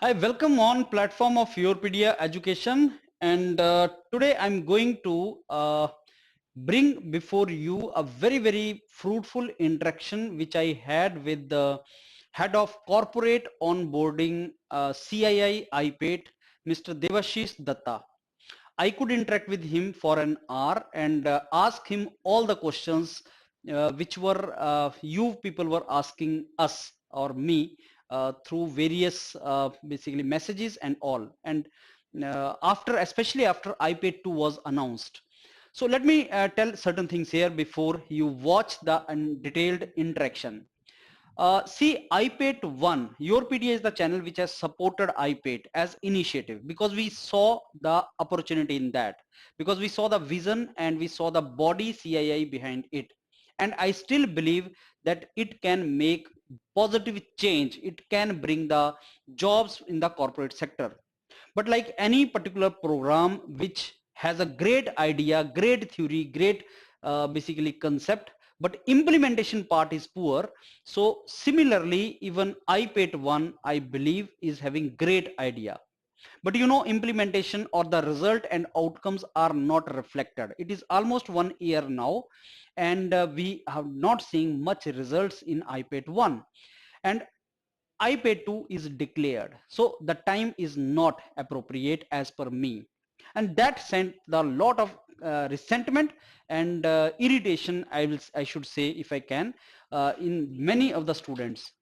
Hi, welcome on platform of Yourpedia Education, and today I'm going to bring before you a very fruitful interaction which I had with the head of corporate onboarding CII iPATE, Mr. Debashish Dutta. I could interact with him for an hour and ask him all the questions which were you people were asking us or me through various basically messages and all. And especially after iPad 2 was announced. So let me tell certain things here before you watch the detailed interaction. See, iPATE 1, your PDA is the channel which has supported iPATE as initiative because we saw the opportunity in that, because we saw the vision and we saw the body CII behind it. And I still believe that it can make positive change. It can bring the jobs in the corporate sector. But like any particular program which has a great idea, great theory, great basically concept, but implementation part is poor. So similarly, even iPad 1, I believe, is having great idea. But you know, implementation or the result and outcomes are not reflected. It is almost 1 year now, and we have not seen much results in iPad 1. And iPay 2 is declared. So the time is not appropriate as per me. And that sent the lot of resentment and irritation, I should say, if I can, in many of the students.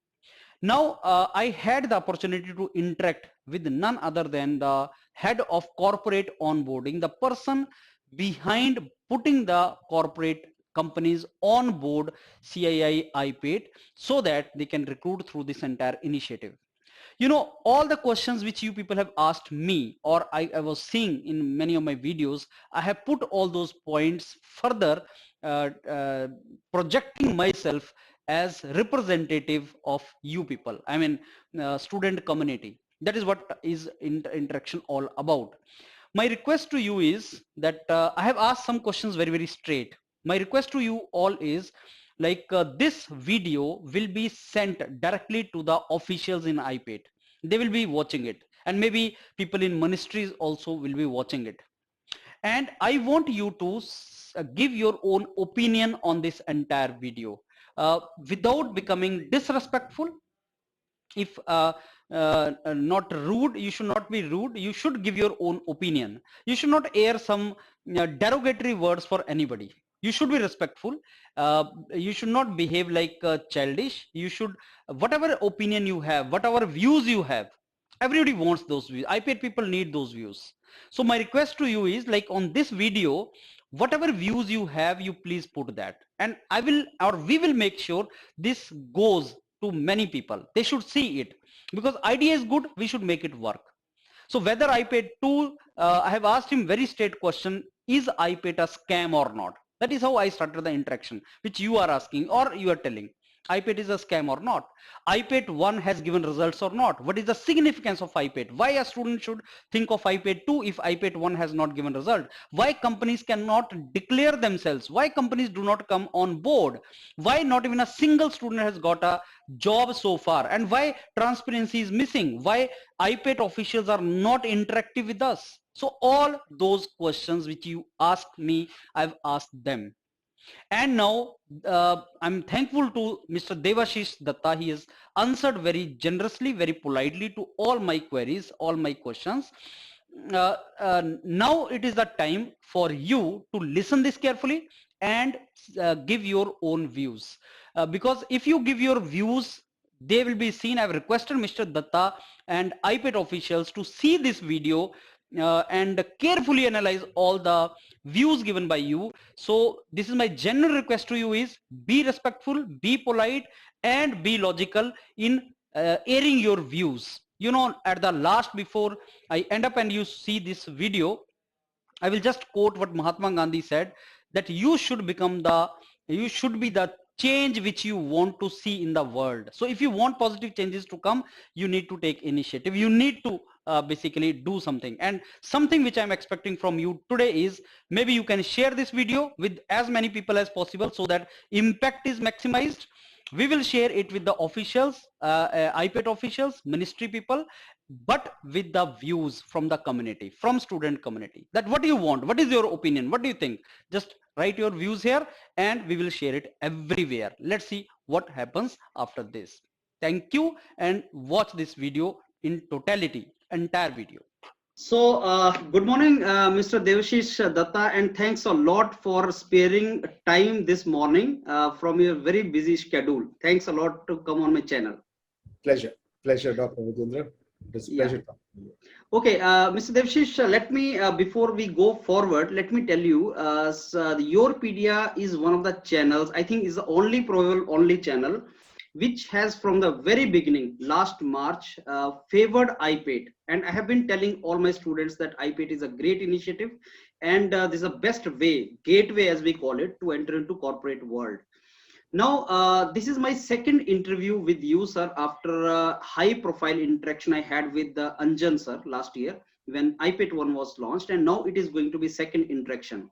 Now, I had the opportunity to interact with none other than the head of corporate onboarding, the person behind putting the corporate companies on board CII iPad so that they can recruit through this entire initiative. You know, all the questions which you people have asked me or I was seeing in many of my videos, I have put all those points further, uh, uh, projecting myself as representative of you people. I mean, student community. That is what is interaction all about. My request to you is that I have asked some questions very straight. My request to you all is like this video will be sent directly to the officials in iPad. They will be watching it, and maybe people in ministries also will be watching it. And I want you to give your own opinion on this entire video without becoming disrespectful. If not rude, you should not be rude. You should give your own opinion. You should not air some derogatory words for anybody. You should be respectful. You should not behave like childish. You should, whatever opinion you have, whatever views you have, everybody wants those views. iPad people need those views. So my request to you is like on this video, whatever views you have, you please put that, and I will or we will make sure this goes to many people. They should see it, because idea is good, we should make it work. So whether iPad 2, I have asked him very straight question, is iPad a scam or not? That is how I started the interaction, which you are asking or you are telling. iPad is a scam or not? iPad 1 has given results or not? What is the significance of iPad? Why a student should think of iPad 2 if iPad 1 has not given result? Why companies cannot declare themselves? Why companies do not come on board? Why not even a single student has got a job so far? And why transparency is missing? Why iPad officials are not interactive with us? So all those questions which you asked me, I've asked them. And now I'm thankful to Mr. Debashish Datta. He has answered very generously, very politely to all my queries, all my questions. Now it is the time for you to listen this carefully and give your own views. Because if you give your views, they will be seen. I've requested Mr. Datta and iPad officials to see this video and carefully analyze all the views given by you. So this is my general request to you is be respectful, be polite, and be logical in airing your views. You know, at the last, before I end up and you see this video, I will just quote what Mahatma Gandhi said, that you should be the change which you want to see in the world. So if you want positive changes to come, you need to take initiative. You need to basically do something. And something which I'm expecting from you today is maybe you can share this video with as many people as possible so that impact is maximized. We will share it with the officials, iPad officials, ministry people, but with the views from the community, from student community. That what do you want? What is your opinion? What do you think? Just write your views here and we will share it everywhere. Let's see what happens after this. Thank you and watch this video in totality, entire video. So, good morning, Mr. Debashish Dutta, and thanks a lot for sparing time this morning from your very busy schedule. Thanks a lot to come on my channel. Pleasure, Dr. Vijayender. It's a pleasure talking to you. Okay, Mr. Debashish, let me, before we go forward, let me tell you, YourPedia is one of the channels, I think is the only, probable only channel, which has from the very beginning, last March, favored iPATE. And I have been telling all my students that iPATE is a great initiative and this is the best way, gateway as we call it, to enter into corporate world. Now, this is my second interview with you, sir, after a high profile interaction I had with Anjan, sir, last year when iPATE 1 was launched, and now it is going to be second interaction.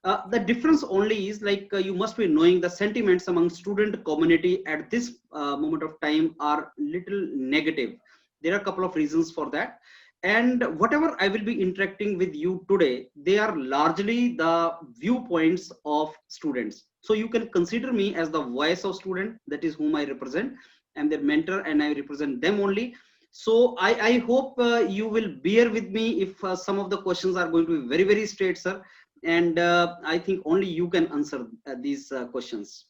The difference only is like you must be knowing the sentiments among student community at this moment of time are little negative. There are a couple of reasons for that. And whatever I will be interacting with you today, they are largely the viewpoints of students. So you can consider me as the voice of student, that is whom I represent. I'm their mentor and I represent them only. So I hope you will bear with me if some of the questions are going to be very, very straight, sir. And I think only you can answer these questions.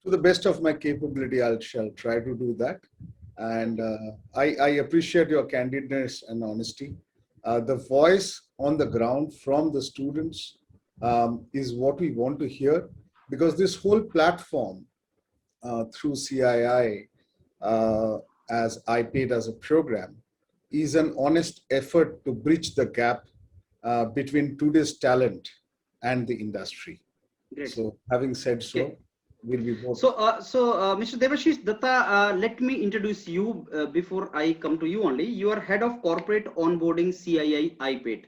To the best of my capability, shall try to do that. And I appreciate your candidness and honesty. The voice on the ground from the students is what we want to hear, because this whole platform through CII as iPATE as a program is an honest effort to bridge the gap between today's talent and the industry. Great. So having said so, okay. We'll be both. So, Mr. Debashish Dutta, let me introduce you before I come to you only. You are head of corporate onboarding CII iPATE,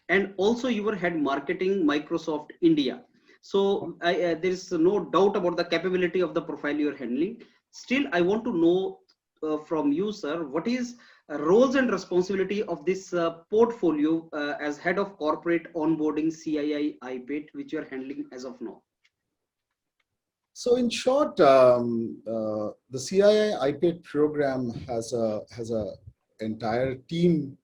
and also you were head marketing Microsoft India. So there is no doubt about the capability of the profile you are handling. Still, I want to know from you, sir, what is roles and responsibility of this portfolio as head of corporate onboarding CII iPATE, which you are handling as of now? So in short, the CII iPATE program has a entire team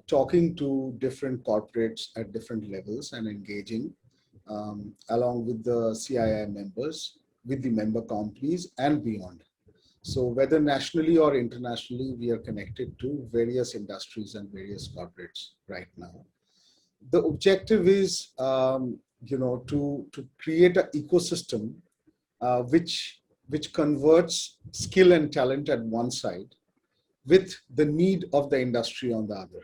talking to different corporates at different levels and engaging along with the CII members, with the member companies and beyond. So whether nationally or internationally, we are connected to various industries and various corporates right now. The objective is, to create an ecosystem which converts skill and talent at one side with the need of the industry on the other.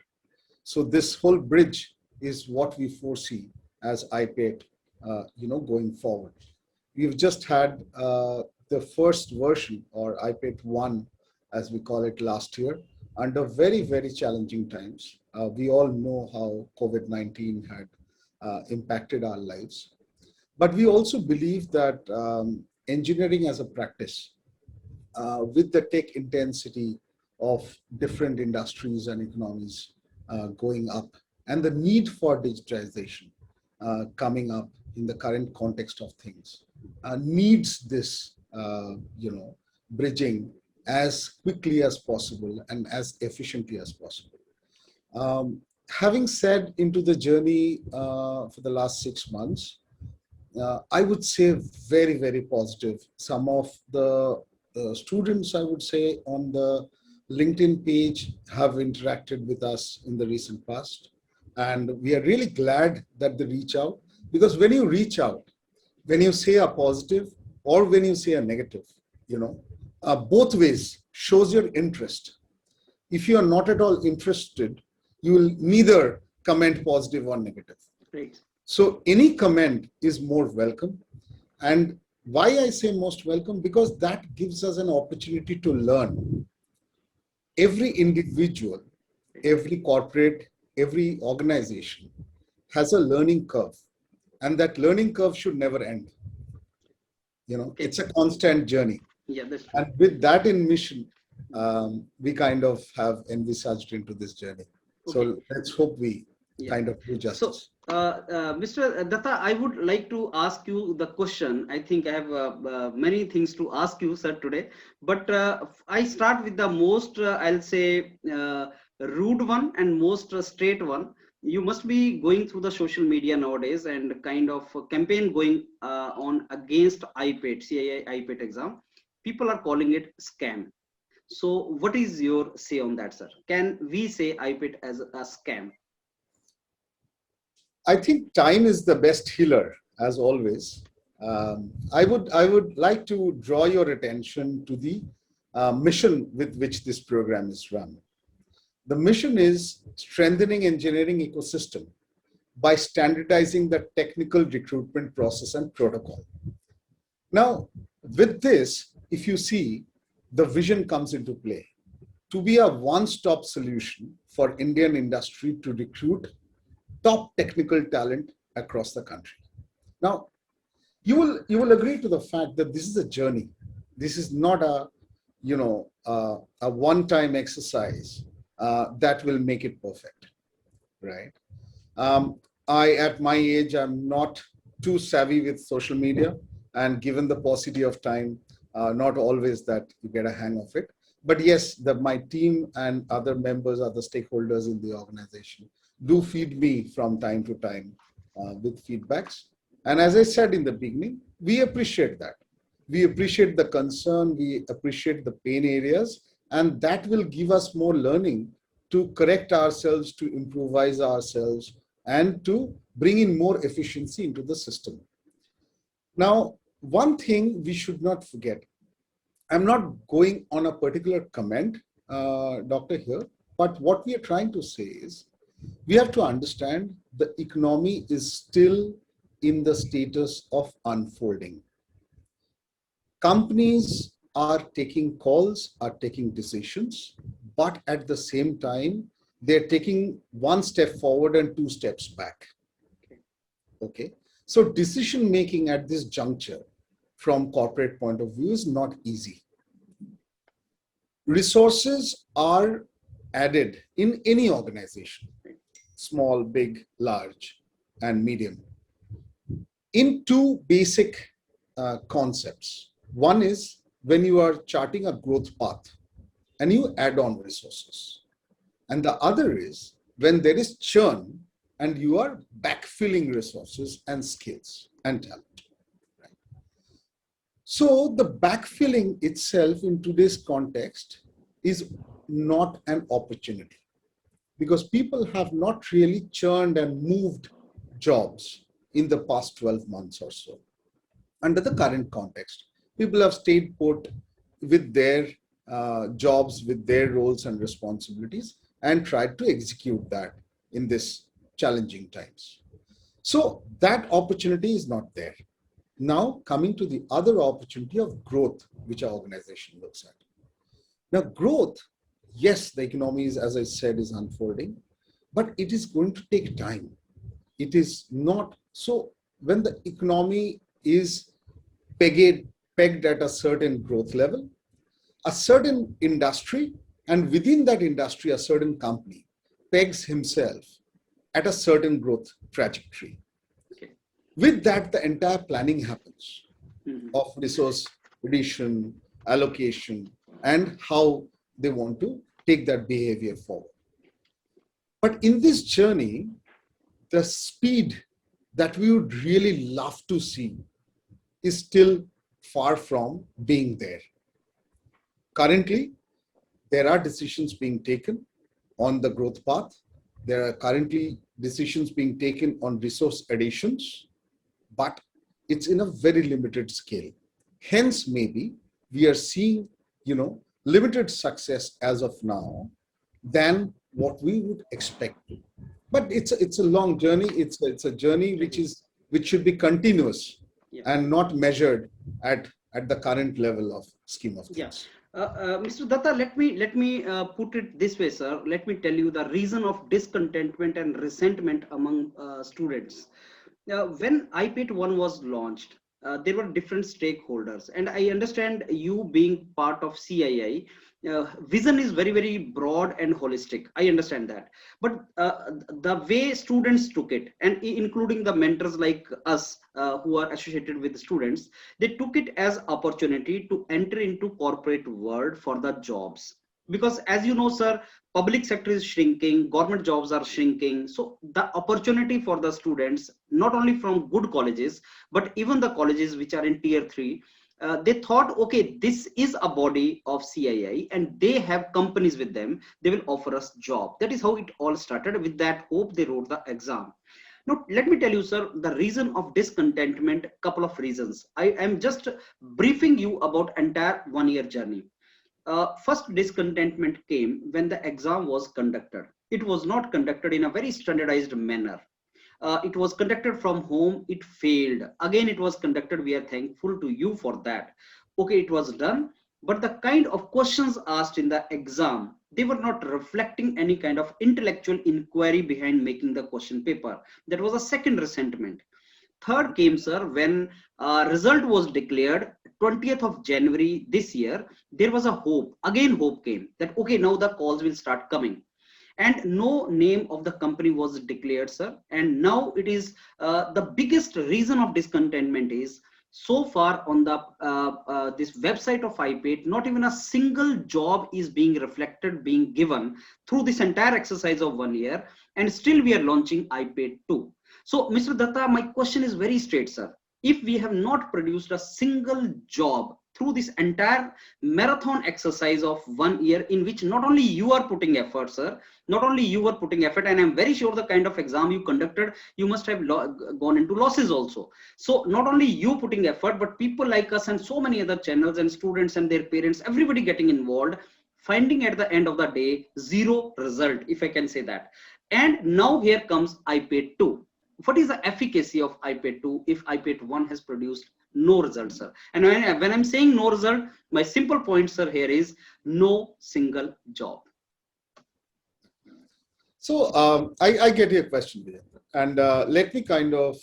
So this whole bridge is what we foresee as iPATE, going forward. We've just had the first version, or iPATE 1, as we call it, last year, under very, very challenging times. We all know how COVID-19 had impacted our lives. But we also believe that engineering as a practice, with the tech intensity of different industries and economies going up, and the need for digitization coming up in the current context of things, needs this, bridging as quickly as possible and as efficiently as possible. Having said into the journey for the last 6 months, I would say very, very positive. Some of the students, I would say, on the LinkedIn page have interacted with us in the recent past. And we are really glad that they reach out, because when you reach out, when you say a positive or when you say a negative, both ways shows your interest. If you are not at all interested, you will neither comment positive or negative. Right. So any comment is more welcome. And why I say most welcome? Because that gives us an opportunity to learn. Every individual, every corporate, every organization has a learning curve. And that learning curve should never end. It's a constant journey. Yeah, that's true. And with that in mission, we kind of have envisaged into this journey. So Okay. let's hope we Yeah. kind of do So, justice. Mr. Datta, I would like to ask you the question. I think I have many things to ask you, sir, today. But I start with the most, I'll say, rude one and most straight one. You must be going through the social media nowadays and kind of a campaign going on against iPATE, CII iPATE exam. People are calling it scam. So, what is your say on that, sir? Can we say iPATE as a scam? I think time is the best healer, as always. I would like to draw your attention to the mission with which this program is run. The mission is strengthening engineering ecosystem by standardizing the technical recruitment process and protocol. Now, with this, if you see, the vision comes into play to be a one-stop solution for Indian industry to recruit top technical talent across the country. Now, you will agree to the fact that this is a journey. This is not a one-time exercise that will make it perfect, right? Um, I, at my age, I'm not too savvy with social media, and given the paucity of time, not always that you get a hang of it. But yes, my team and other members, other stakeholders in the organization do feed me from time to time with feedbacks. And as I said in the beginning, we appreciate that. We appreciate the concern, we appreciate the pain areas, and that will give us more learning to correct ourselves, to improvise ourselves, and to bring in more efficiency into the system. Now, one thing we should not forget, I'm not going on a particular comment, Doctor, here, but what we are trying to say is we have to understand the economy is still in the status of unfolding. Companies are taking calls, are taking decisions, but at the same time, they're taking one step forward and two steps back. Okay. So decision making at this juncture from corporate point of view is not easy. Resources are added in any organization, small, big, large, and medium, in two basic concepts. One is when you are charting a growth path and you add on resources. And the other is when there is churn and you are backfilling resources and skills and talent. Right? So the backfilling itself in today's context is not an opportunity because people have not really churned and moved jobs in the past 12 months or so. Under the current context, people have stayed put with their jobs, with their roles and responsibilities, and tried to execute that in this challenging times. So that opportunity is not there. Now, coming to the other opportunity of growth, which our organization looks at. Now, growth, yes, the economy is, as I said, is unfolding, but it is going to take time. It is not so. When the economy is pegged at a certain growth level, a certain industry, and within that industry, a certain company pegs himself at a certain growth trajectory. Okay. With that, the entire planning happens Mhm. of resource addition, allocation, and how they want to take that behavior forward. But in this journey, the speed that we would really love to see is still far from being there. Currently, there are decisions being taken on the growth path. There are currently decisions being taken on resource additions, but it's in a very limited scale. Hence, maybe we are seeing, limited success as of now than what we would expect to. But it's a long journey. It's a journey which should be continuous Yeah. and not measured at the current level of scheme of Yeah. things. Mr. Datta, let me put it this way, sir. Let me tell you the reason of discontentment and resentment among students. When iPATE 1 was launched, there were different stakeholders, and I understand you being part of CII. vision is very, very broad and holistic. I understand that. But the way students took it, and including the mentors like us who are associated with the students, they took it as opportunity to enter into corporate world for the jobs. Because as you know, sir, public sector is shrinking, government jobs are shrinking. So the opportunity for the students, not only from good colleges, but even the colleges which are in tier 3, they thought, okay, this is a body of CII and they have companies with them, they will offer us job. That is how it all started. With that hope, they wrote the exam. Now, let me tell you, sir, the reason of discontentment, couple of reasons. I am just briefing you about entire 1 year journey. First discontentment came when the exam was conducted. It was not conducted in a very standardized manner. It was conducted from home. It failed. Again, it was conducted. We are thankful to you for that. Okay, it was done. But the kind of questions asked in the exam, they were not reflecting any kind of intellectual inquiry behind making the question paper. That was a second resentment. Third came, sir, when result was declared 20th of January this year. There was a hope. Again, hope came that, okay, now the calls will start coming, and no name of the company was declared, sir. And now it is the biggest reason of discontentment is, so far on the this website of iPATE, not even a single job is being reflected, being given through this entire exercise of 1 year, and still we are launching iPATE 2. So Mr. Datta, my question is very straight, sir. If we have not produced a single job through this entire marathon exercise of 1 year, in which not only you are putting effort, sir, not only you were putting effort, and I'm very sure the kind of exam you conducted, you must have gone into losses also. So not only you putting effort, but people like us and so many other channels and students and their parents, everybody getting involved, finding at the end of the day zero result, if I can say that. And now here comes iPATE 2. What is the efficacy of iPATE 2 if iPATE 1 has produced no result, sir? And when I'm saying no result, my simple point, sir, here is no single job. So I get your question, Vijayender. And let me kind of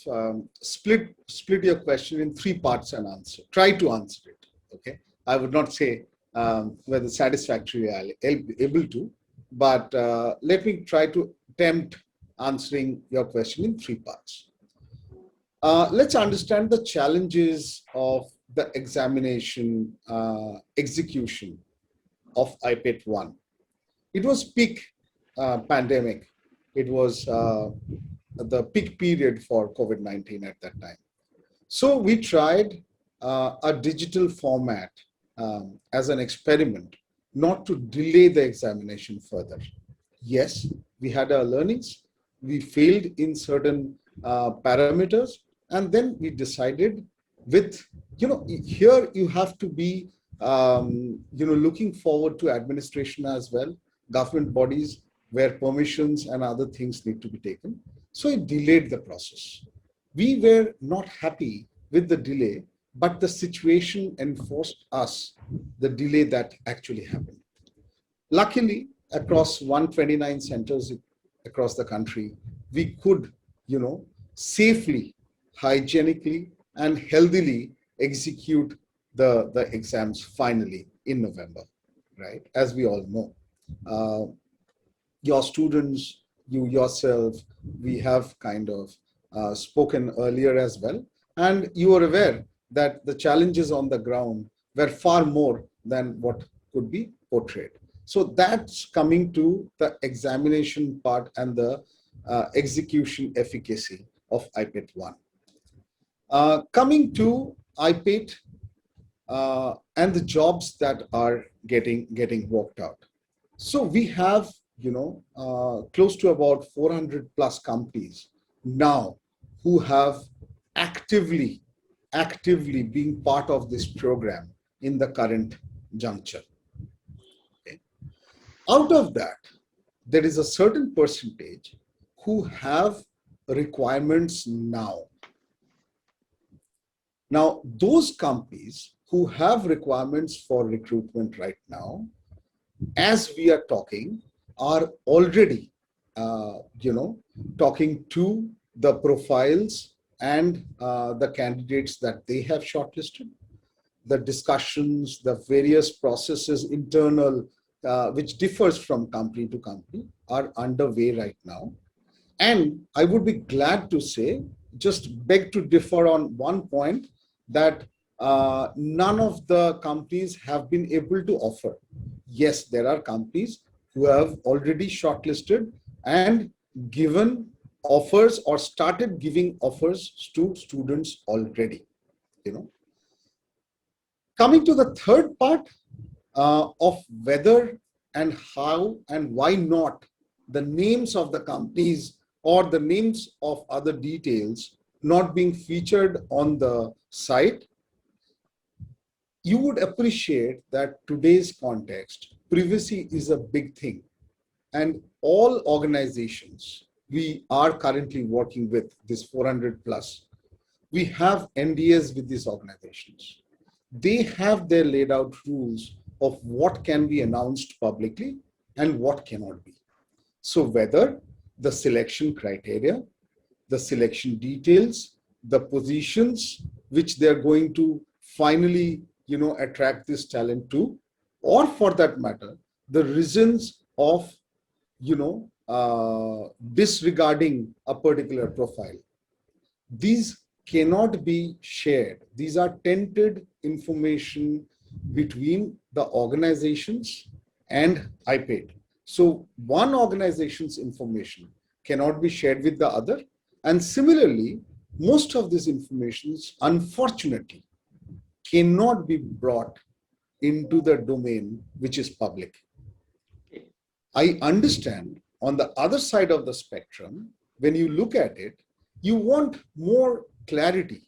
split your question in three parts and answer. Try to answer it. Okay, I would not say whether satisfactorily I'll be able to, but let me try to attempt answering your question in three parts. Let's understand the challenges of the examination execution of iPATE 1. It was peak pandemic. It was the peak period for COVID-19 at that time. So we tried a digital format as an experiment, not to delay the examination further. Yes, we had our learnings. We failed in certain parameters, and then we decided with, here you have to be, looking forward to administration as well, government bodies where permissions and other things need to be taken. So it delayed the process. We were not happy with the delay, but the situation enforced us the delay that actually happened. Luckily, across 129 centers across the country, we could, safely, hygienically, and healthily execute the exams finally in November, right? As we all know. Your students, you yourself, we have kind of spoken earlier as well. And you are aware that the challenges on the ground were far more than what could be portrayed. So that's coming to the examination part and the execution efficacy of iPATE 1. Coming to iPATE and the jobs that are getting worked out. So we have, close to about 400 plus companies now who have actively being part of this program in the current juncture. Okay. Out of that, there is a certain percentage who have requirements now. Now, those companies who have requirements for recruitment right now, as we are talking, are already, talking to the profiles and the candidates that they have shortlisted. the discussions, the various processes, internal, which differs from company to company, are underway right now. And I would be glad to say, just beg to differ on one point, that none of the companies have been able to offer. Yes, there are companies who have already shortlisted and given offers or started giving offers to students already. Coming to the third part of whether and how and why not the names of the companies or the names of other details not being featured on the site, you would appreciate that today's context, privacy is a big thing. And all organizations we are currently working with, this 400 plus, we have NDAs with these organizations. They have their laid out rules of what can be announced publicly and what cannot be. So whether the selection criteria, the selection details, the positions which they're going to finally, attract this talent to, or for that matter, the reasons of, disregarding a particular profile, these cannot be shared. These are tainted information between the organizations and iPATE. So one organization's information cannot be shared with the other. And similarly, most of this information, unfortunately, cannot be brought into the domain which is public. I understand on the other side of the spectrum, when you look at it, you want more clarity.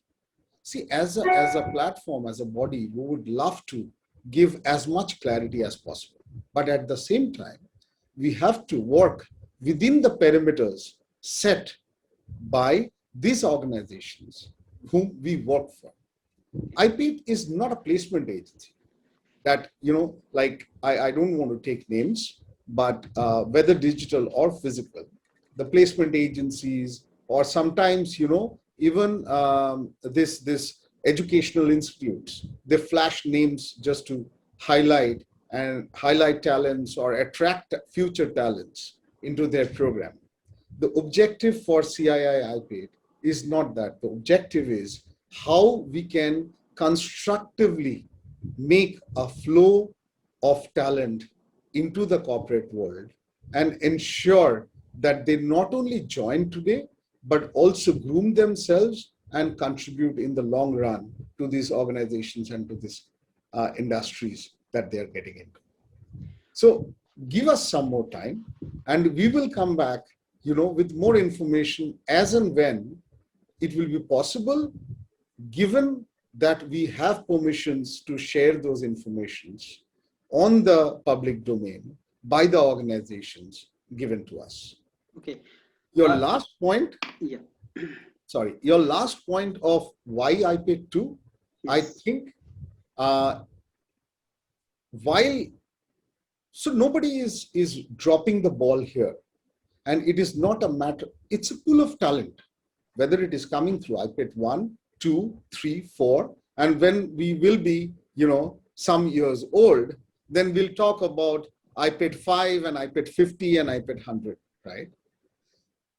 See, as a platform, as a body, we would love to give as much clarity as possible. But at the same time, we have to work within the perimeters set by these organizations whom we work for. iPATE is not a placement agency that, I don't want to take names, but whether digital or physical, the placement agencies, or sometimes, even this educational institutes, they flash names just to highlight talents or attract future talents into their program. The objective for CII iPATE is not that. The objective is how we can constructively make a flow of talent into the corporate world and ensure that they not only join today, but also groom themselves and contribute in the long run to these organizations and to these industries that they're getting into. So give us some more time and we will come back, with more information as and when it will be possible, given that we have permissions to share those informations on the public domain by the organizations given to us. Okay. Your last point. Yeah. Sorry, your last point of why iPATE 2, yes. I think so nobody is dropping the ball here. And it is not a matter, it's a pool of talent, whether it is coming through iPATE 1, 2, 3, 4, and when we will be, some years old, then we'll talk about iPATE 5 and iPATE 50 and iPATE 100, right?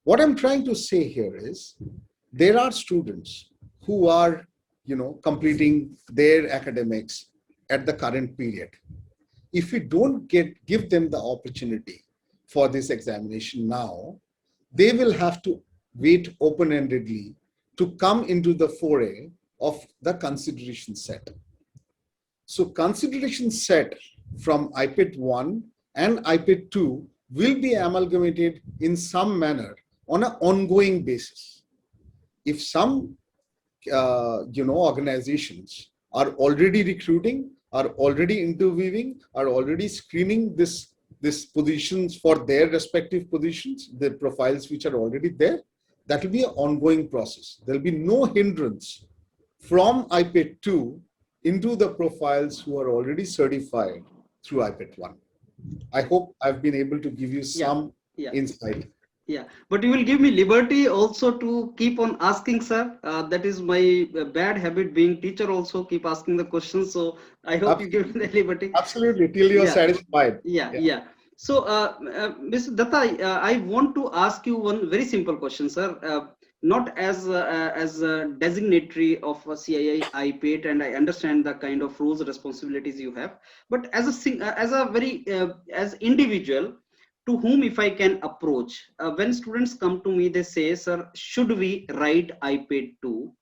What I'm trying to say here is there are students who are, completing their academics at the current period. If we don't give them the opportunity for this examination now, they will have to wait open-endedly to come into the foray of the consideration set. So consideration set from iPATE 1 and iPATE 2 will be amalgamated in some manner on an ongoing basis. If some organizations are already recruiting, are already interviewing, are already screening these positions for their respective positions, the profiles which are already there, that will be an ongoing process. There will be no hindrance from iPATE 2 into the profiles who are already certified through iPATE 1. I hope I've been able to give you some insight. Yeah, but you will give me liberty also to keep on asking, sir. That is my bad habit, being teacher also, keep asking the questions. So I hope you give me the liberty. Absolutely, till you are Yeah, satisfied. yeah, Yeah. yeah. So, Mr. Datta, I want to ask you one very simple question, sir. Not as a designatory of a CII iPATE, and I understand the kind of roles responsibilities you have, but as as a very as individual to whom if I can approach. When students come to me, they say, sir, should we write iPATE 2,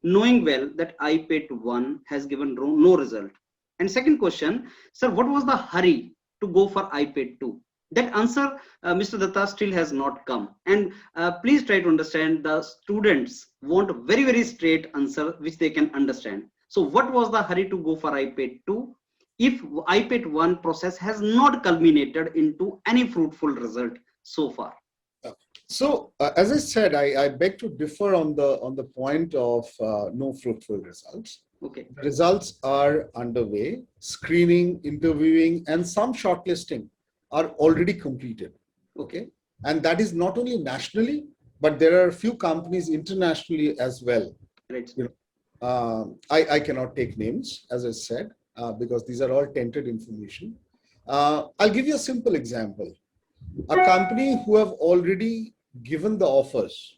knowing well that iPATE 1 has given no result? And second question, sir, what was the hurry to go for iPATE 2? That answer, Mr. Datta, still has not come. And please try to understand, the students want a very, very straight answer which they can understand. So what was the hurry to go for iPATE 2 if iPATE 1 process has not culminated into any fruitful result so far? So, as I said, I beg to differ on the point of no fruitful results. Okay. The results are underway. Screening, interviewing, and some shortlisting are already completed. Okay, and that is not only nationally, but there are a few companies internationally as well. Right. You know, I cannot take names, as I said, because these are all tainted information. I'll give you a simple example. A company who have already given the offers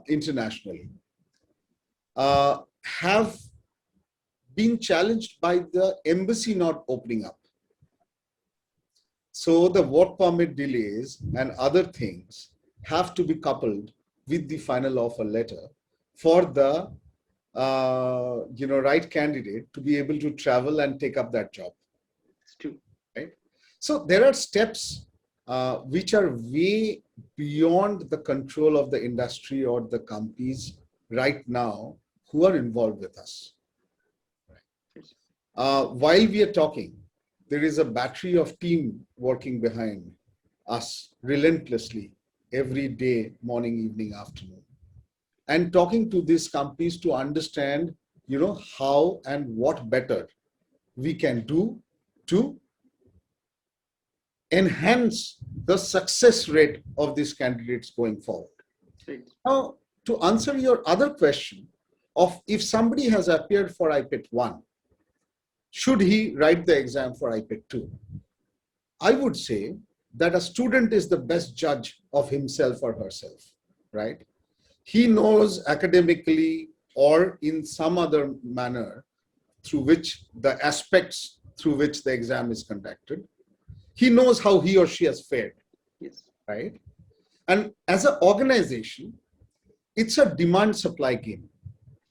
internationally have been challenged by the embassy not opening up. So the work permit delays and other things have to be coupled with the final offer letter for the right candidate to be able to travel and take up that job. It's true. Right. So there are steps which are way beyond the control of the industry or the companies right now who are involved with us. While we are talking, there is a battery of team working behind us relentlessly every day, morning, evening, afternoon, and talking to these companies to understand, how and what better we can do to enhance the success rate of these candidates going forward. Right. Now, to answer your other question of if somebody has appeared for iPATE 1, should he write the exam for iPATE 2? I would say that a student is the best judge of himself or herself, right? He knows academically or in some other manner through which the aspects through which the exam is conducted. He knows how he or she has fared. Yes. Right? And as an organization, it's a demand supply game.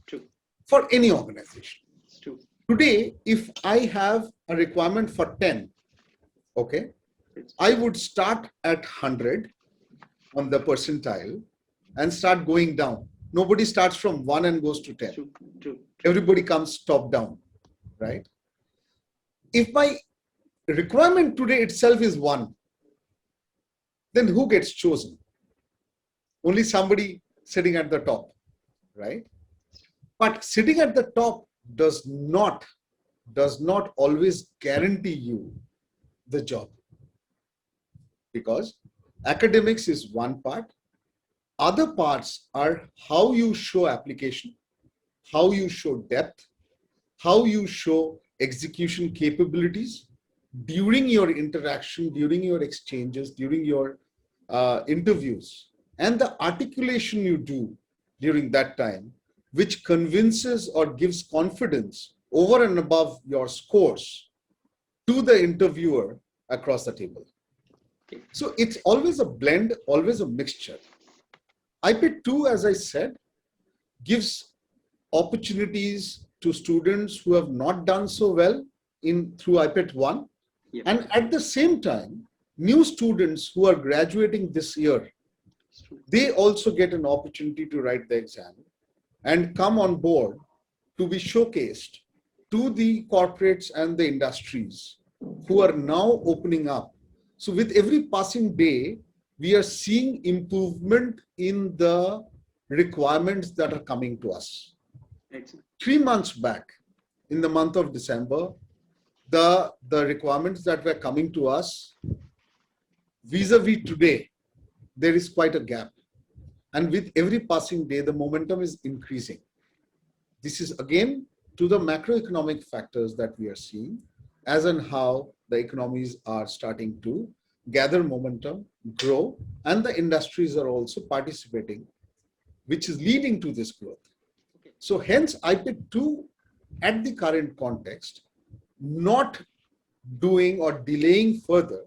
True. For any organization. It's true. Today, if I have a requirement for 10, okay, I would start at 100 on the percentile and start going down. Nobody starts from 1 and goes to 10. True. True. Everybody comes top down, right? If my requirement today itself is 1, then who gets chosen? Only somebody sitting at the top, right? But sitting at the top does not always guarantee you the job, because academics is one part. Other parts are how you show application, how you show depth, how you show execution capabilities during your interaction, during your exchanges, during your interviews, and the articulation you do during that time, which convinces or gives confidence over and above your scores to the interviewer across the table. Okay. So it's always a blend, always a mixture. iPATE 2, as I said, gives opportunities to students who have not done so well through iPATE 1. Yep. And at the same time, new students who are graduating this year, they also get an opportunity to write the exam and come on board to be showcased to the corporates and the industries who are now opening up. So with every passing day, we are seeing improvement in the requirements that are coming to us. Excellent. 3 months back, in the month of December, the requirements that were coming to us vis-a-vis today there is quite a gap. And with every passing day, the momentum is increasing. This is again to the macroeconomic factors that we are seeing, as and how the economies are starting to gather momentum, grow, and the industries are also participating, which is leading to this growth. So hence iPATE 2 at the current context, not doing or delaying further,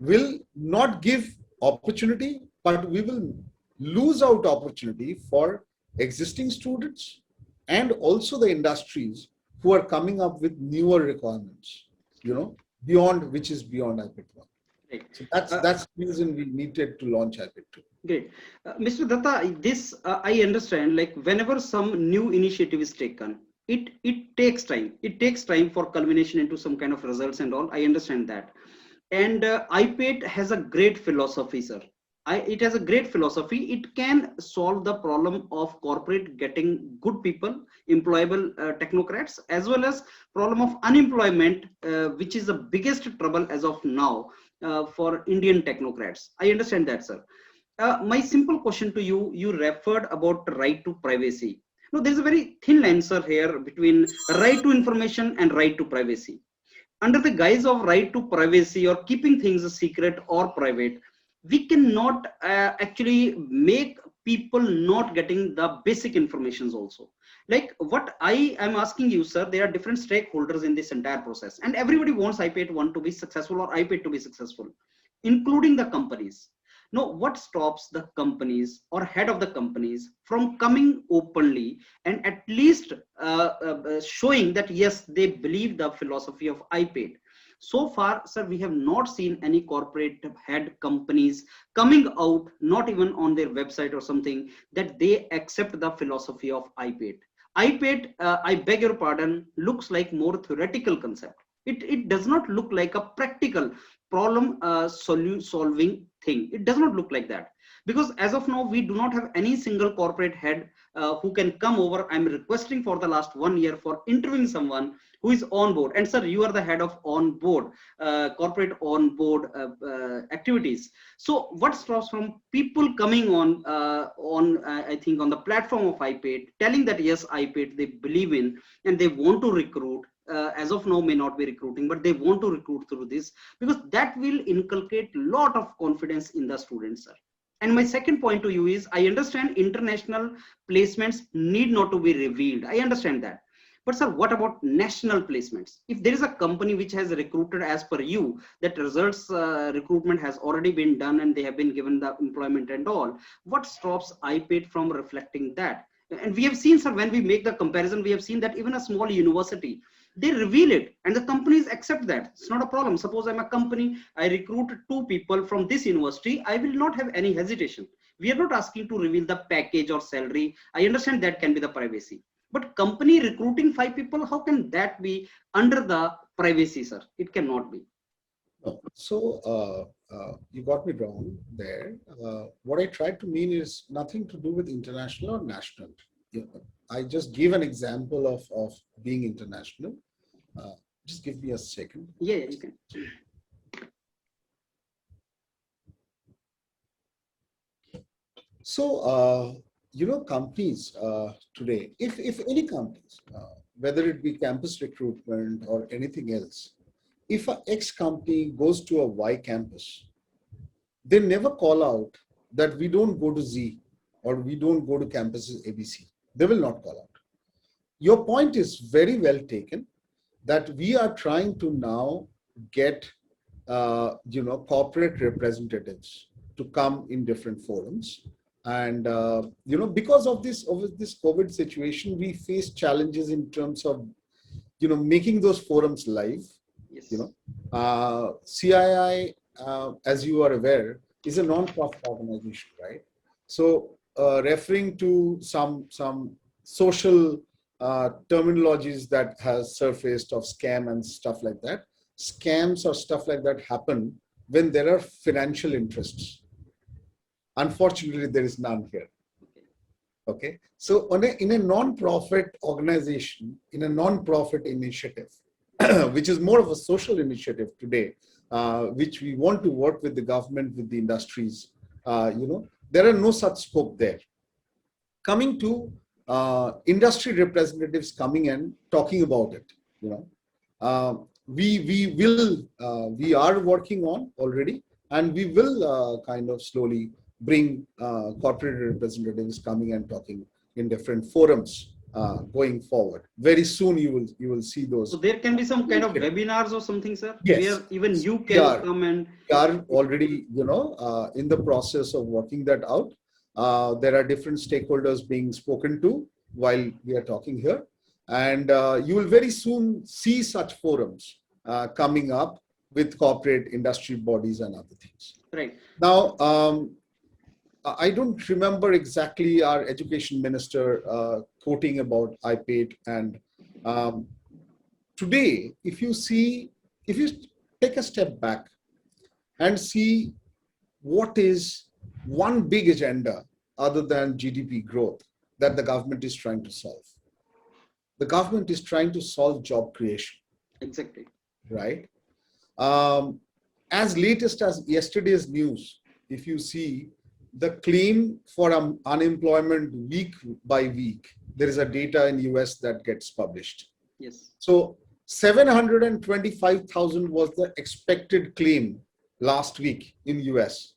will not give opportunity, but we will lose out opportunity for existing students and also the industries who are coming up with newer requirements, beyond, which is beyond iPATE 1. Right. So that's the reason we needed to launch iPATE 2. Great. Mr. Datta, this I understand, like whenever some new initiative is taken, it takes time. It takes time for culmination into some kind of results and all. I understand that. And iPATE has a great philosophy, sir. It has a great philosophy. It can solve the problem of corporate getting good people, employable technocrats, as well as problem of unemployment, which is the biggest trouble as of now for Indian technocrats. I understand that, sir. My simple question to you, you referred about right to privacy. No, there's a very thin line, sir, here between right to information and right to privacy. Under the guise of right to privacy or keeping things secret or private, we cannot actually make people not getting the basic informations also. Like what I am asking you, sir, there are different stakeholders in this entire process, and everybody wants iPATE 1 to be successful or iPATE to be successful, including the companies. Now, what stops the companies or head of the companies from coming openly and at least showing that, yes, they believe the philosophy of iPATE? So far, sir, we have not seen any corporate head companies coming out, not even on their website or something, that they accept the philosophy of iPATE. iPATE, I beg your pardon, looks like more theoretical concept. It does not look like a practical problem solving thing. It does not look like that, because as of now we do not have any single corporate head who can come over. I'm requesting for the last 1 year for interviewing someone who is on board, and sir, you are the head of on board corporate on board activities. So what stops from people coming on I think on the platform of iPATE, telling that yes, iPATE they believe in and they want to recruit, as of now may not be recruiting, but they want to recruit through this, because that will inculcate lot of confidence in the students, sir. And my second point to you is, I understand international placements need not to be revealed. I understand that. But sir, what about national placements? If there is a company which has recruited as per you, that results recruitment has already been done and they have been given the employment and all, what stops iPATE from reflecting that? And we have seen, sir, when we make the comparison, we have seen that even a small university, they reveal it and the companies accept that. It's not a problem. Suppose I'm a company, I recruit 2 people from this university, I will not have any hesitation. We are not asking to reveal the package or salary. I understand that can be the privacy. But company recruiting 5 people, how can that be under the privacy, sir? It cannot be. So you got me wrong there. What I tried to mean is nothing to do with international or national. I just gave an example of being international. Just give me a second. Yeah, you can. So, companies today, if any companies, whether it be campus recruitment or anything else, if an X company goes to a Y campus, they never call out that we don't go to Z or we don't go to campuses ABC. They will not call out. Your point is very well taken, that we are trying to now get corporate representatives to come in different forums. And because of this COVID situation, we face challenges in terms of making those forums live. Yes. CII, as you are aware, is a non-profit organization, right? So referring to some social terminologies that has surfaced of scam and stuff like that, scams or stuff like that happen when there are financial interests. Unfortunately, there is none here. Okay, so in a non-profit organization, in a non-profit initiative, which is more of a social initiative today, which we want to work with the government, with the industries, there are no such scope there. Coming to industry representatives coming and talking about it, we are working on already, and we will kind of slowly bring corporate representatives coming and talking in different forums going forward. Very soon you will see those. So there can be some kind of webinars or something, sir, yes, where even you can come and. We are already in the process of working that out. There are different stakeholders being spoken to while we are talking here, and you will very soon see such forums coming up with corporate industry bodies and other things. Right. Now, I don't remember exactly our education minister quoting about iPATE, and today, if you take a step back and see what is one big agenda other than GDP growth that the government is trying to solve. The government is trying to solve job creation. Exactly. Right? As latest as yesterday's news, if you see the claim for unemployment week by week, there is a data in US that gets published. Yes. So 725,000 was the expected claim last week in US,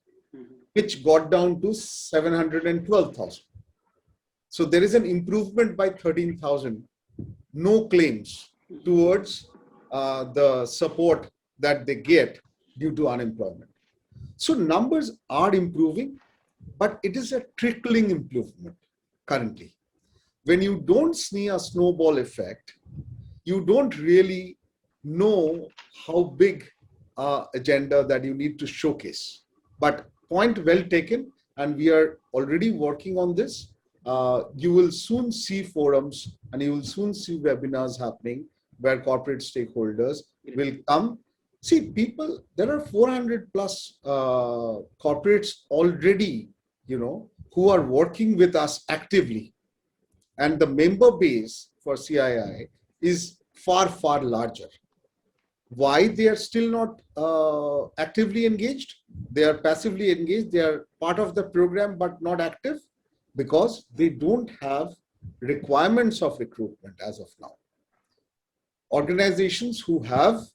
which got down to 712,000. So there is an improvement by 13,000, no claims towards the support that they get due to unemployment. So numbers are improving, but it is a trickling improvement currently. When you don't see a snowball effect, you don't really know how big agenda that you need to showcase. But point well taken, and we are already working on this. You will soon see forums and you will soon see webinars happening where corporate stakeholders will come. See, people, there are 400 plus corporates already, who are working with us actively. And the member base for CII is far, far larger. Why they are still not actively engaged? They are passively engaged. They are part of the program, but not active because they don't have requirements of recruitment as of now. Organizations who have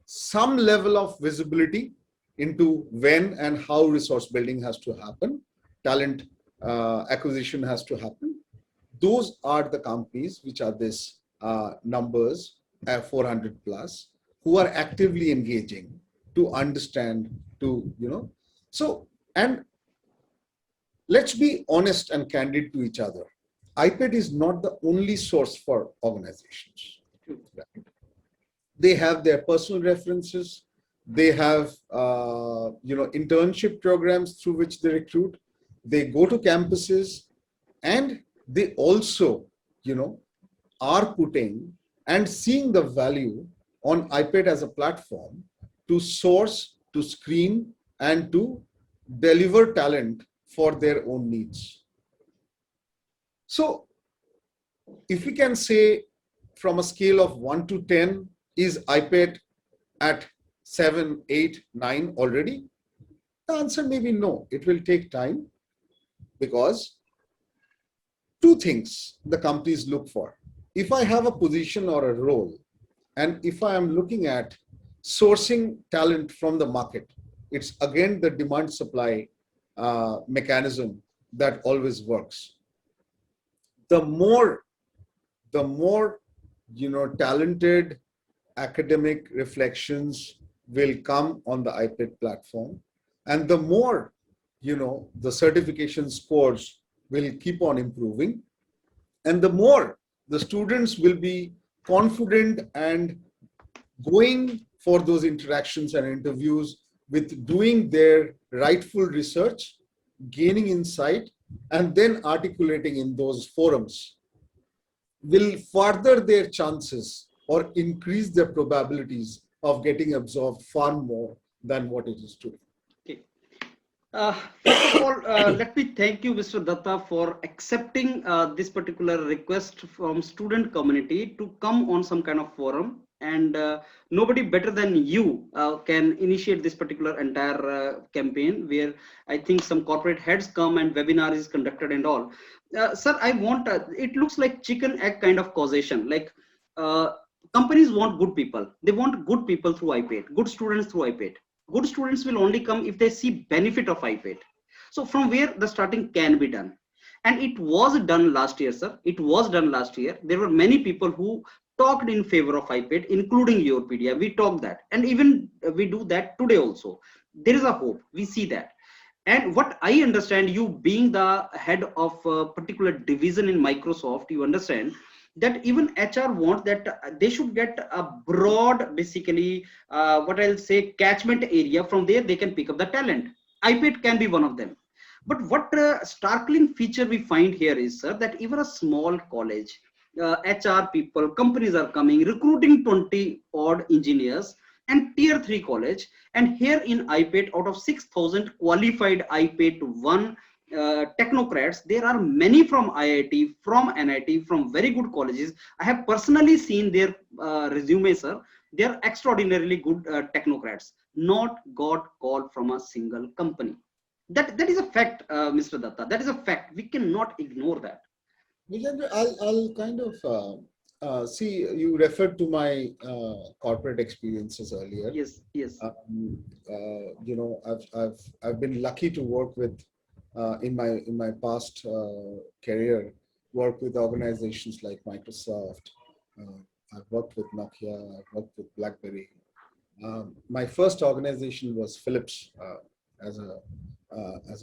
some level of visibility into when and how resource building has to happen, talent acquisition has to happen. Those are the companies which are this numbers 400 plus who are actively engaging to understand so, and let's be honest and candid to each other. iPATE is not the only source for organizations. Right? They have their personal references. They have internship programs through which they recruit. They go to campuses, and they also are putting and seeing the value on iPATE as a platform to source, to screen, and to deliver talent for their own needs. So if we can say from a scale of 1 to 10, is iPATE at 7, 8, 9 already? The answer may be no. It will take time because two things the companies look for. If I have a position or a role, and if I am looking at sourcing talent from the market, it's again the demand supply mechanism that always works. The more talented academic reflections will come on the iPATE platform, and the more the certification scores will keep on improving, and the more the students will be confident and going for those interactions and interviews with doing their rightful research, gaining insight, and then articulating in those forums will further their chances or increase their probabilities of getting absorbed far more than what it is today. Okay. First of all, let me thank you, Mr. Datta, for accepting this particular request from student community to come on some kind of forum and nobody better than you can initiate this particular entire campaign, where I think some corporate heads come and webinar is conducted and all. Sir, I want, it looks like chicken egg kind of causation. Like companies want good people. They want good people through iPATE, good students through iPATE. Good students will only come if they see benefit of iPATE. So from where the starting can be done. And it was done last year, sir. It was done last year. There were many people who talked in favor of iPATE, including Europedia. We talked that. And even we do that today also. There is a hope. We see that. And what I understand, you being the head of a particular division in Microsoft, you understand that even HR want that they should get a broad, basically, what I'll say, catchment area. From there, they can pick up the talent. iPATE can be one of them. But what startling feature we find here is, sir, that even a small college, HR people, companies are coming, recruiting 20 odd engineers, and tier 3 college. And here in iPATE, out of 6,000 qualified iPATE 1 technocrats, there are many from IIT, from NIT, from very good colleges. I have personally seen their resume, sir. They are extraordinarily good technocrats, not got called from a single company. That is a fact, Mr. Datta. That is a fact. We cannot ignore that. Vijayender, I'll kind of see, you referred to my corporate experiences earlier. Yes, yes. You know, I've been lucky to work with in my past career, work with organizations like Microsoft. I've worked with Nokia. I've worked with BlackBerry. My first organization was Philips as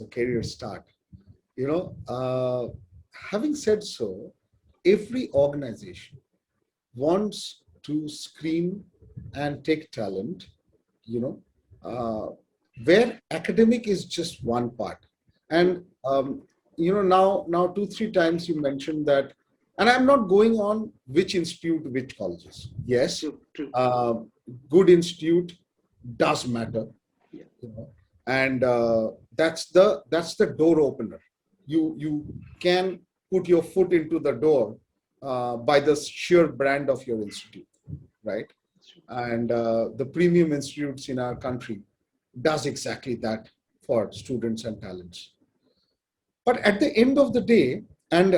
a career start. You know, having said so, every organization wants to screen and take talent, you know, where academic is just one part. And, you know, now 2-3 times you mentioned that, and I'm not going on which institute, which colleges. Yes, True. Good institute does matter, Yeah. you know, and that's the door opener. You can put your foot into the door by the sheer brand of your institute, right? And the premium institutes in our country does exactly that for students and talents. But at the end of the day, and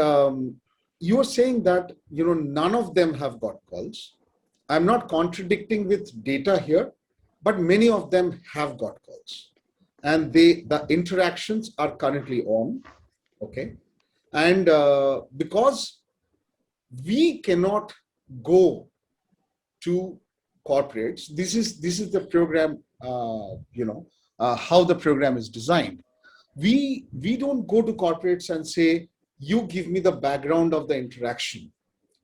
you're saying that, you know, none of them have got calls. I'm not contradicting with data here, but many of them have got calls, and the interactions are currently on. Okay, and because we cannot go to corporates, this is the program, you know, how the program is designed. We don't go to corporates and say, you give me the background of the interaction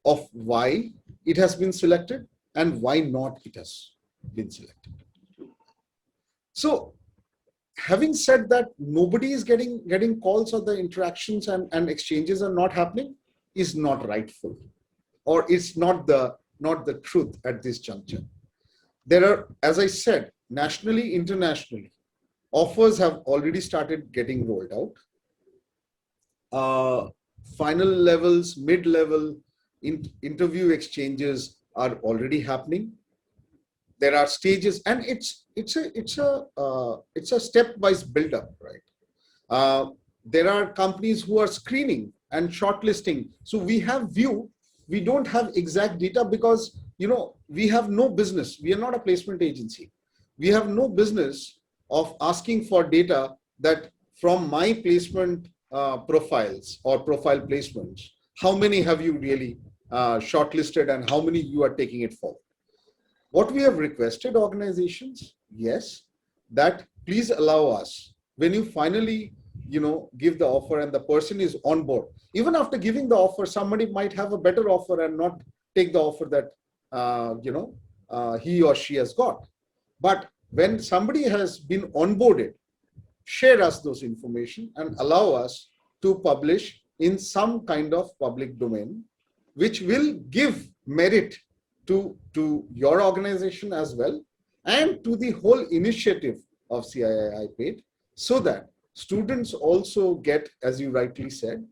of why it has been selected and why not it has been selected. So having said that, nobody is getting calls, or the interactions and exchanges are not happening, is not rightful, or it's not the truth at this juncture. There are, as I said, nationally, internationally, offers have already started getting rolled out. Final levels, mid-level interview exchanges are already happening. There are stages, and it's a stepwise build-up, right? There are companies who are screening and shortlisting. So we have view. We don't have exact data because, you know, we have no business. We are not a placement agency. We have no business of asking for data that from my placement profiles or profile placements, how many have you really shortlisted and how many you are taking it forward. What we have requested organizations, yes, that please allow us, when you finally, you know, give the offer and the person is on board, even after giving the offer, somebody might have a better offer and not take the offer that, you know, he or she has got. But when somebody has been onboarded, share us those information and allow us to publish in some kind of public domain, which will give merit to your organization as well, and to the whole initiative of CII iPATE, so that students also get, as you rightly said,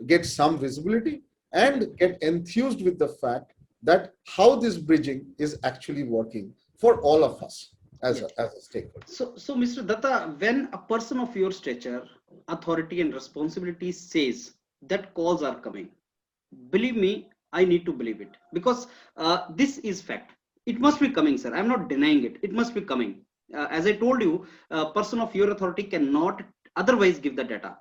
get some visibility and get enthused with the fact that how this bridging is actually working for all of us as Yes. a stakeholder. So Mr. Datta, when a person of your stature, authority and responsibility says that calls are coming, believe me, I need to believe it, because this is fact. It must be coming, sir. I'm not denying it. It must be coming. As I told you, a person of your authority cannot otherwise give the data.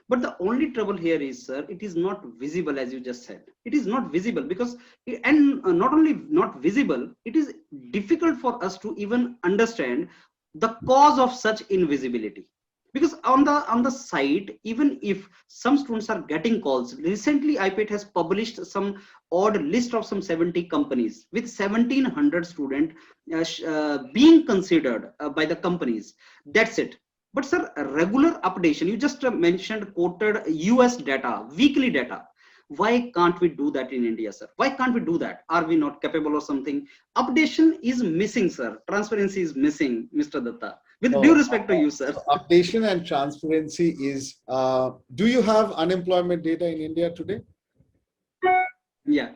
But the only trouble here is, sir, it is not visible, as you just said. It is not visible because, and not only not visible, it is difficult for us to even understand the cause of such invisibility. Because on the site, even if some students are getting calls, recently iPATE has published some odd list of some 70 companies with 1700 students being considered by the companies. That's it. But sir, regular updation, you just mentioned quoted US data, weekly data. Why can't we do that in India, sir? Why can't we do that? Are we not capable or something? Updation is missing, sir. Transparency is missing, Mr. Datta. With due So, respect to you, sir. so updation and transparency is, do you have unemployment data in India today? Yeah.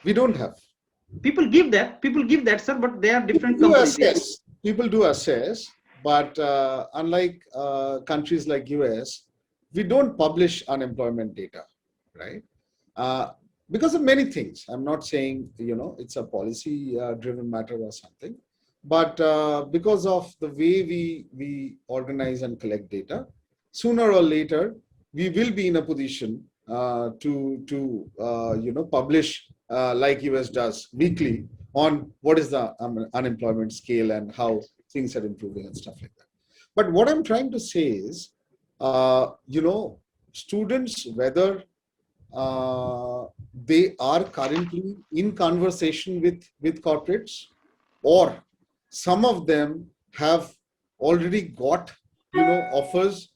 We don't have. People give that, sir, but they are different Do companies. Yeah. assess. People do assess, but unlike countries like US, we don't publish unemployment data, right? Uh, because of many things. I'm not saying, it's a policy driven matter or something, but because of the way we organize and collect data, sooner or later we will be in a position to publish like US does weekly on what is the unemployment scale and how things are improving and stuff like that. But what I'm trying to say is, students, whether they are currently in conversation with corporates, or some of them have already got offers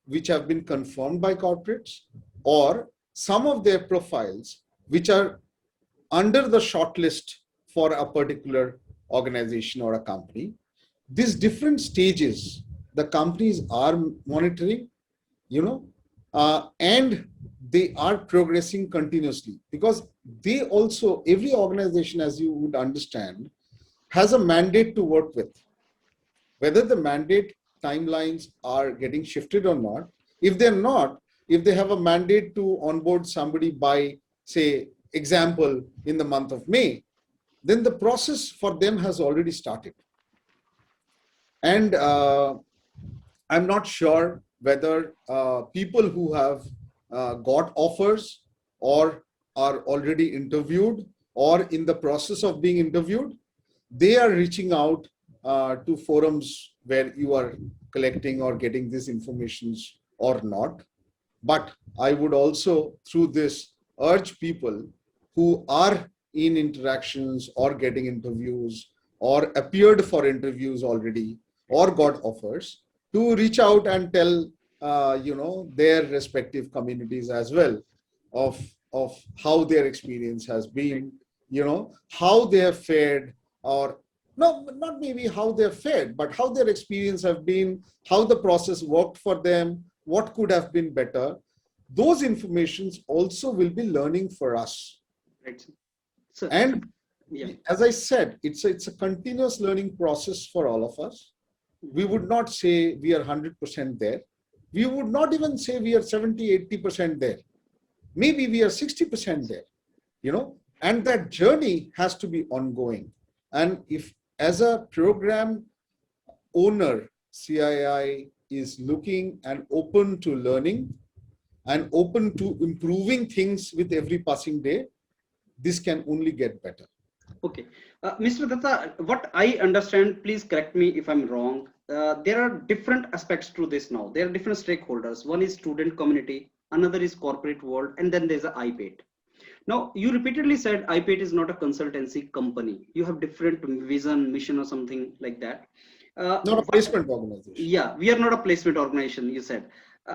which have been confirmed by corporates, or some of their profiles which are under the shortlist for a particular organization or a company. These different stages the companies are monitoring, and they are progressing continuously, because they also, every organization, as you would understand, has a mandate to work with. Whether the mandate timelines are getting shifted or not, if they're not, if they have a mandate to onboard somebody by, say, example, in the month of May, then the process for them has already started. And I'm not sure whether people who have got offers or are already interviewed or in the process of being interviewed, they are reaching out to forums where you are collecting or getting these informations or not. But I would also, through this, urge people who are in interactions or getting interviews or appeared for interviews already or got offers to reach out and tell their respective communities as well of how their experience has been, how they have fared, or no, not maybe how they're fared, but how their experience have been, how the process worked for them, what could have been better. Those informations also will be learning for us. Right. So, And yeah. as I said, it's a continuous learning process for all of us. We would not say we are 100% there. We would not even say we are 70, 80% there. Maybe we are 60% there, and that journey has to be ongoing. And if, as a program owner, CII is looking and open to learning and open to improving things with every passing day, this can only get better. Okay. Mr. Datta, what I understand, please correct me if I'm wrong. There are different aspects to this now. There are different stakeholders. One is student community, another is corporate world, and then there's a iPATE. Now, you repeatedly said iPATE is not a consultancy company. You have different vision, mission, or something like that. Not a placement organization. Yeah, we are not a placement organization, you said.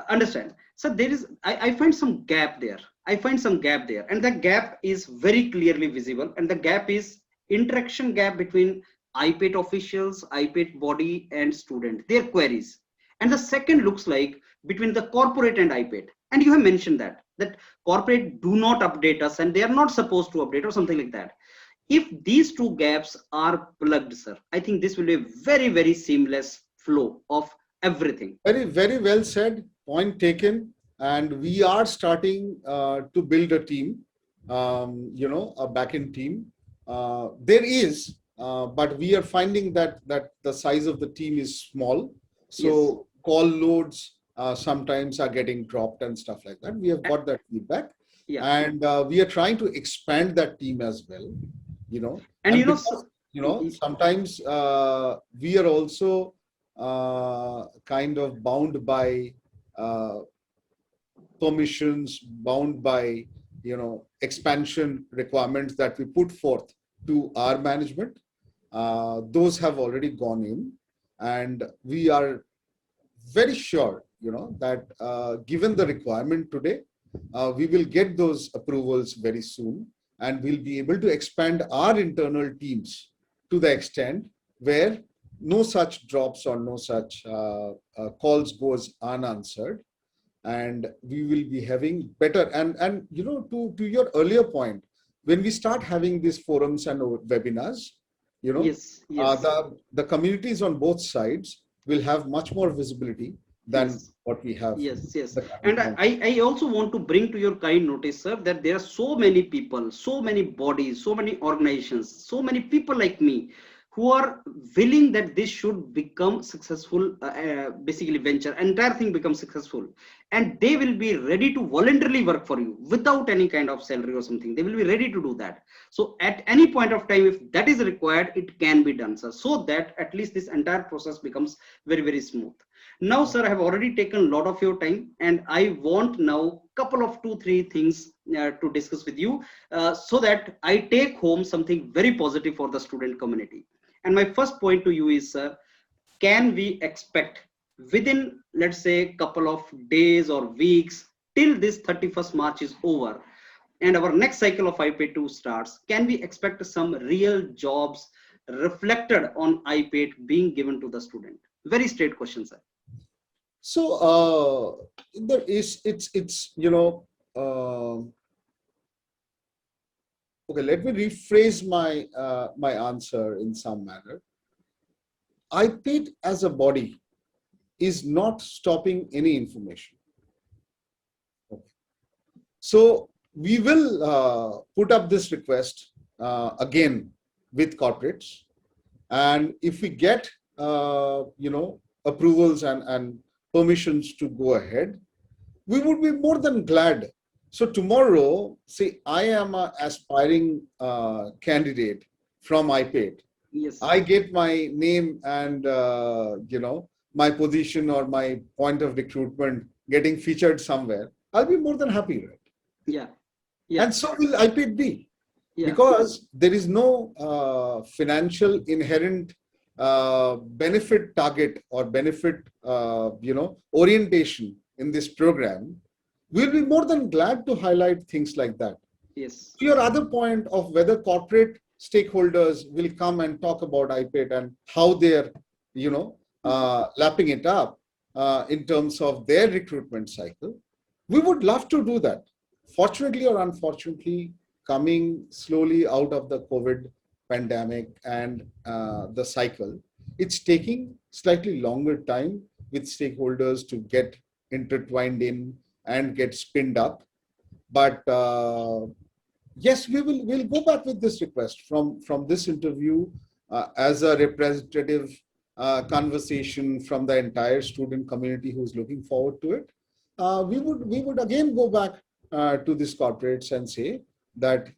Understand. So there is, I find some gap there. I find some gap there. And that gap is very clearly visible. And the gap is interaction gap between iPATE officials, iPATE body, and student, their queries. And the second looks like between the corporate and iPATE. And you have mentioned that that corporate do not update us and they are not supposed to update or something like that. If these two gaps are plugged, sir, I think this will be a very, very seamless flow of everything. Very, very well said. Point taken. And we are starting to build a team, a back-end team. There is, but we are finding that the size of the team is small. So Yes. call loads sometimes are getting dropped and stuff like that. We have got that feedback. Yeah. And we are trying to expand that team as well, And you know, because, sometimes we are also kind of bound by uh, permissions, bound by expansion requirements that we put forth to our management. Those have already gone in, and we are very sure that given the requirement today, we will get those approvals very soon, and we'll be able to expand our internal teams to the extent where no such drops or no such calls goes unanswered, and we will be having better. And to your earlier point, when we start having these forums and webinars, yes, yes, the communities on both sides will have much more visibility than yes. what we have Yes, yes. the current And moment. I also want to bring to your kind notice, sir, that there are so many people, so many bodies, so many organizations, so many people like me who are willing that this should become successful, basically venture, entire thing becomes successful. And they will be ready to voluntarily work for you without any kind of salary or something. They will be ready to do that. So at any point of time, if that is required, it can be done, sir, so that at least this entire process becomes very, very smooth. Now, sir, I have already taken a lot of your time, and I want now couple of 2, 3 things to discuss with you, so that I take home something very positive for the student community. And my first point to you is, sir, can we expect within, let's say, couple of days or weeks till this 31st March is over and our next cycle of iPATE 2 starts, can we expect some real jobs reflected on iPATE being given to the student? Very straight question, sir. So there is, it's okay, let me rephrase my answer in some manner. iPATE as a body is not stopping any information. Okay. So we will put up this request again with corporates, and if we get approvals and permissions to go ahead, we would be more than glad. So tomorrow, say I am an aspiring candidate from iPATE. Yes. I get my name and my position or my point of recruitment getting featured somewhere. I'll be more than happy, right? Yeah. Yeah. And so will iPATE be, Yeah. because there is no financial inherent benefit target or benefit orientation in this program. We'll be more than glad to highlight things like that. Yes. To your other point of whether corporate stakeholders will come and talk about iPATE and how they're lapping it up in terms of their recruitment cycle, we would love to do that. Fortunately or unfortunately, coming slowly out of the COVID pandemic and the cycle, it's taking slightly longer time with stakeholders to get intertwined in and get spinned up. But yes, we'll go back with this request from this interview as a representative conversation from the entire student community who's looking forward to it. We would again go back to these corporates and say that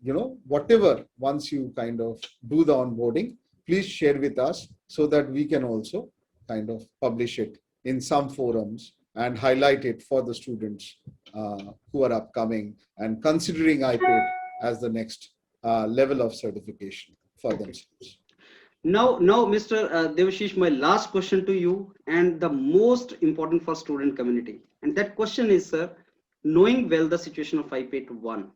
whatever, once you kind of do the onboarding, please share with us so that we can also kind of publish it in some forums and highlight it for the students who are upcoming and considering iPATE as the next level of certification for themselves. Now, Mr. Debashish, my last question to you, and the most important for student community. And that question is, sir, knowing well the situation of iPATE 1,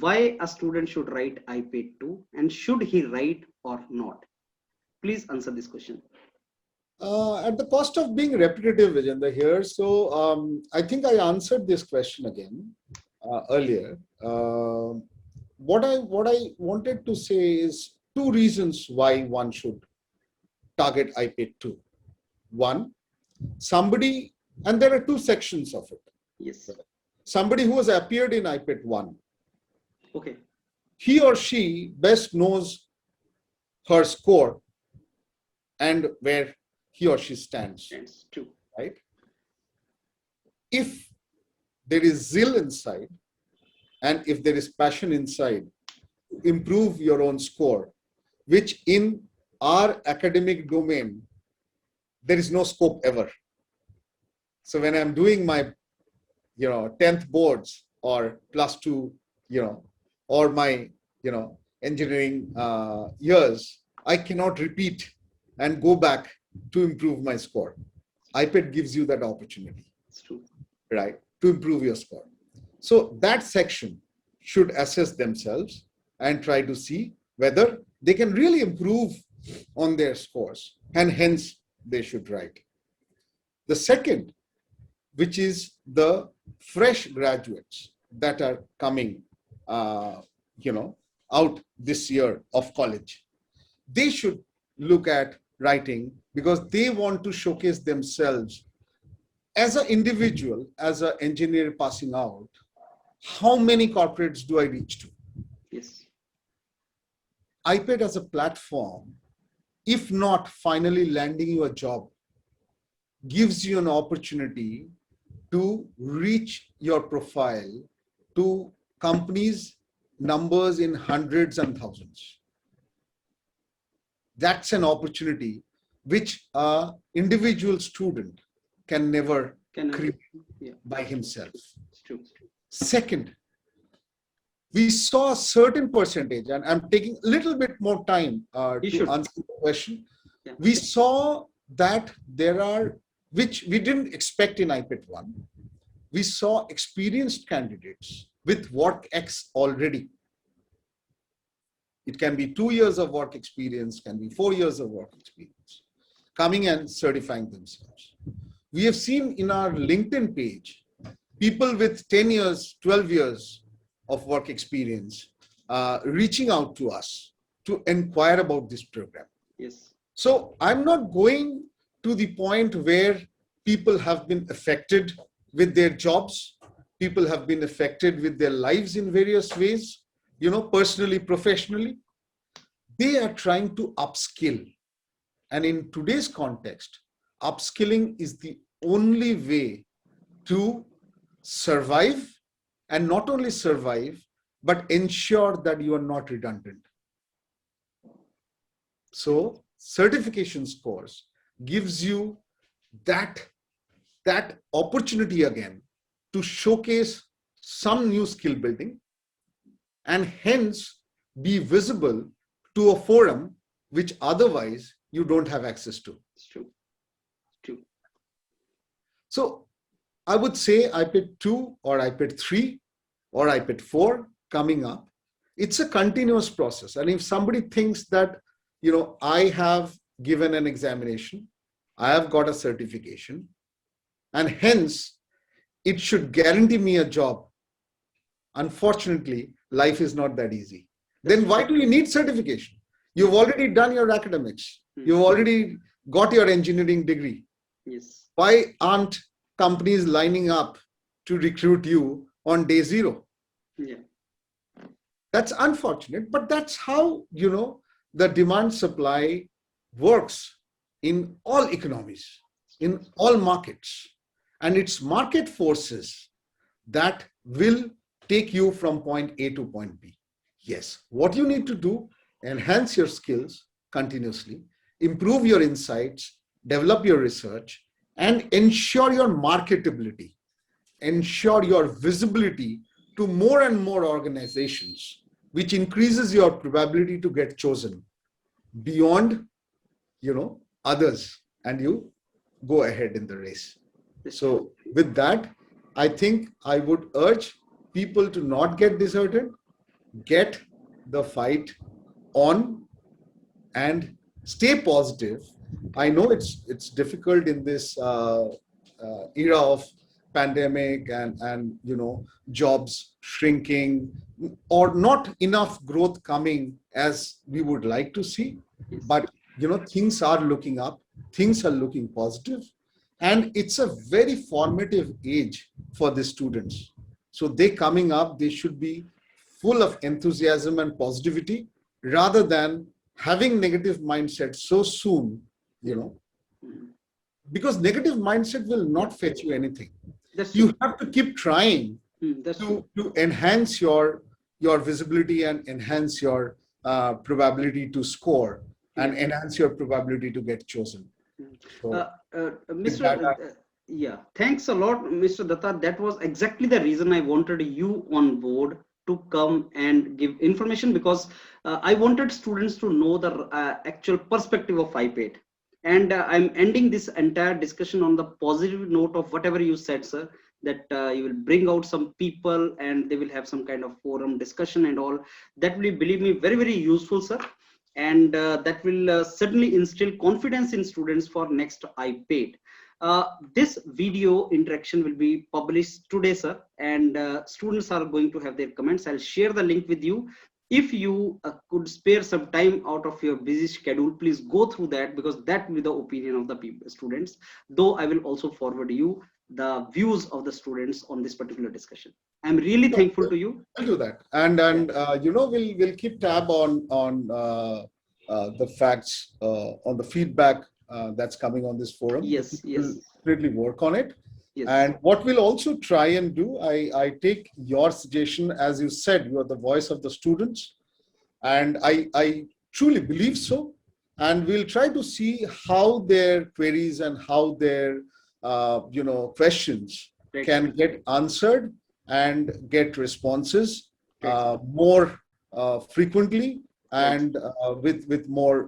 why a student should write iPATE 2, and should he write or not? Please answer this question. At the cost of being repetitive, Vijayender, here, so I think I answered this question again. earlier, what I wanted to say is two reasons why one should target iPATE 2. One, somebody, and there are two sections of it. Yes. Somebody who has appeared in iPATE 1, Okay. he or she best knows her score and where he or she stands. Stands too. Right? If there is zeal inside, and if there is passion inside, improve your own score, which in our academic domain, there is no scope ever. So when I'm doing my, 10th boards or +2, or my, engineering years, I cannot repeat and go back to improve my score. iPATE gives you that opportunity. It's true. Right, to improve your score. So that section should assess themselves and try to see whether they can really improve on their scores, and hence they should write. The second, which is the fresh graduates that are coming, out this year of college, they should look at writing because they want to showcase themselves as an individual, as an engineer passing out. How many corporates do I reach to? Yes. iPATE as a platform, if not finally landing you a job, gives you an opportunity to reach your profile to companies, numbers in hundreds and thousands. That's an opportunity which an individual student can never create by himself. It's true. Second, we saw a certain percentage, and I'm taking a little bit more time to answer the question. Yeah. We saw that there are, which we didn't expect in iPATE 1, we saw experienced candidates with WorkX already. It can be 2 years of work experience, can be 4 years of work experience, coming and certifying themselves. We have seen in our LinkedIn page, people with 10 years, 12 years of work experience reaching out to us to inquire about this program. Yes. So I'm not going to the point where people have been affected with their jobs. People have been affected with their lives in various ways, personally, professionally. They are trying to upskill. And in today's context, upskilling is the only way to survive, and not only survive, but ensure that you are not redundant. So certification scores gives you that opportunity again to showcase some new skill building and hence be visible to a forum which otherwise you don't have access to. It's true. It's true. So I would say iPATE 2 or iPATE 3 or iPATE 4 coming up, it's a continuous process. And if somebody thinks that, I have given an examination, I have got a certification, and hence it should guarantee me a job. Unfortunately, life is not that easy. Then why do you need certification? You've already done your academics. You've already got your engineering degree. Yes. Why aren't companies lining up to recruit you on day zero? Yeah. That's unfortunate, but that's how, the demand supply works in all economies, in all markets. And it's market forces that will take you from point A to point B. Yes, what you need to do, enhance your skills continuously, improve your insights, develop your research, and ensure your marketability, ensure your visibility to more and more organizations, which increases your probability to get chosen beyond, others, and you go ahead in the race. So with that, I think I would urge people to not get disheartened, get the fight on and stay positive. I know it's difficult in this era of pandemic and jobs shrinking or not enough growth coming as we would like to see. Yes. But things are looking up, things are looking positive, and it's a very formative age for the students. So they coming up, they should be full of enthusiasm and positivity rather than having negative mindset so soon, because negative mindset will not fetch you anything. That's You true. have to keep trying That's true. to enhance your visibility and enhance your probability to score and Yes. enhance your probability to get chosen. So with Mr. that, Yeah, thanks a lot, Mr. Datta. That was exactly the reason I wanted you on board to come and give information, because I wanted students to know the actual perspective of iPATE. And I'm ending this entire discussion on the positive note of whatever you said, sir, that you will bring out some people and they will have some kind of forum discussion and all. That will, believe me, very, very useful, sir. And that will certainly instill confidence in students for next iPATE. This video interaction will be published today, sir, and students are going to have their comments. I'll share the link with you. If you could spare some time out of your busy schedule, please go through that, because that will be the opinion of the students. Though I will also forward you the views of the students on this particular discussion. I'm really thankful to you. I'll do that, and we'll keep tab on the facts, on the feedback that's coming on this forum. Yes, We'll yes, really work on it. yes. And what we'll also try and do, I take your suggestion. As you said, you are the voice of the students, and I truly believe so. And we'll try to see how their queries and how their questions Great. can get answered and get responses Great. more frequently Right. and with more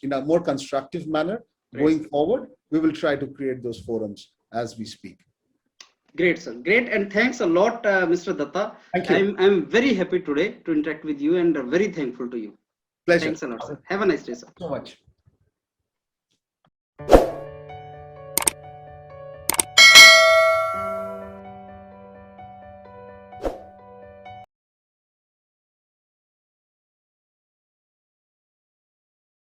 in a more constructive manner. Right. Going forward, we will try to create those forums as we speak. Great, sir. Great, and thanks a lot, Mr. Datta. Thank you. I'm very happy today to interact with you and very thankful to you. Pleasure. Thanks a lot, sir. Have a nice day, sir. So much.